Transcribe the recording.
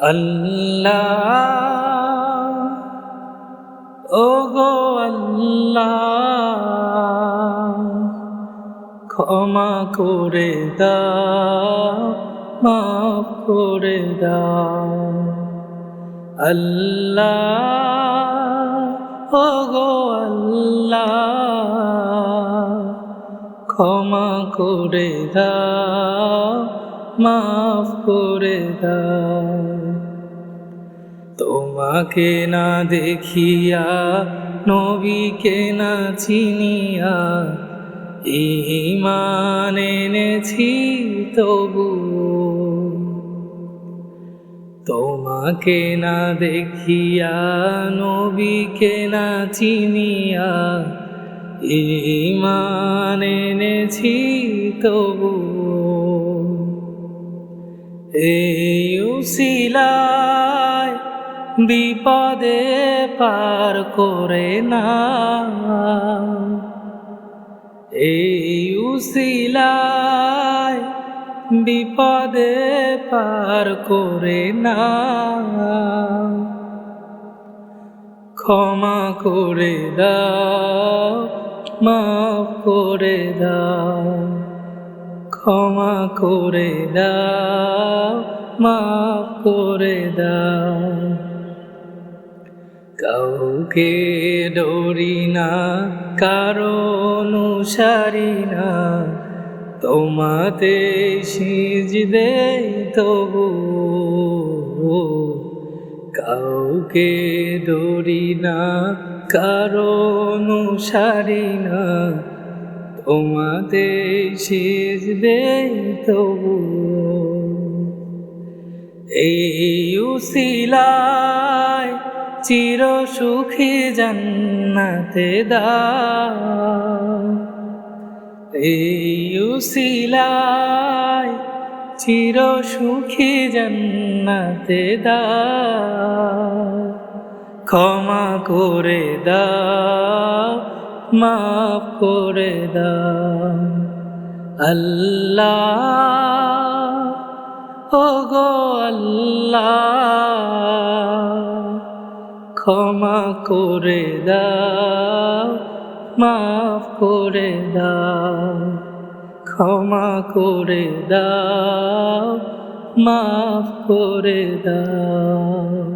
আল্লাহ ওগো আল্লাহ ক্ষমা করে দাও মাফ করে দাও আল্লাহ ওগো আল্লাহ ক্ষমা করে দাও মাফ করে দাও তোমাকে না দেখিয়া নবীকে না চিনিয়া ঈমান এনেছি তবু তোমাকে না দেখিয়া নবীকে না চিনিয়া ঈমান এনেছি তবু এই উসিলায় বিপদে পার করে না এই উসিলায় বিপদে পার করে না ক্ষমা করে দাও মাফ করে দাও ক্ষমা করে দাও মাফ করে দাও কাউকে ডরি না কারো অনুসারী না তোমাতে সিজদে তবু কাউকে ডরি না কারো অনুসারী না তোমাতে সিজদে তবু এই উসিলায় চির সুখী জান্নাতে দাও এই উসিলায় চির সুখী জান্নাতে দাও ক্ষমা করে দাও মাফ করে দাও আল্লাহ ওগো আল্লাহ ক্ষমা করে দাও মাফ করে দাও ক্ষমা করে দাও মাফ করে দাও।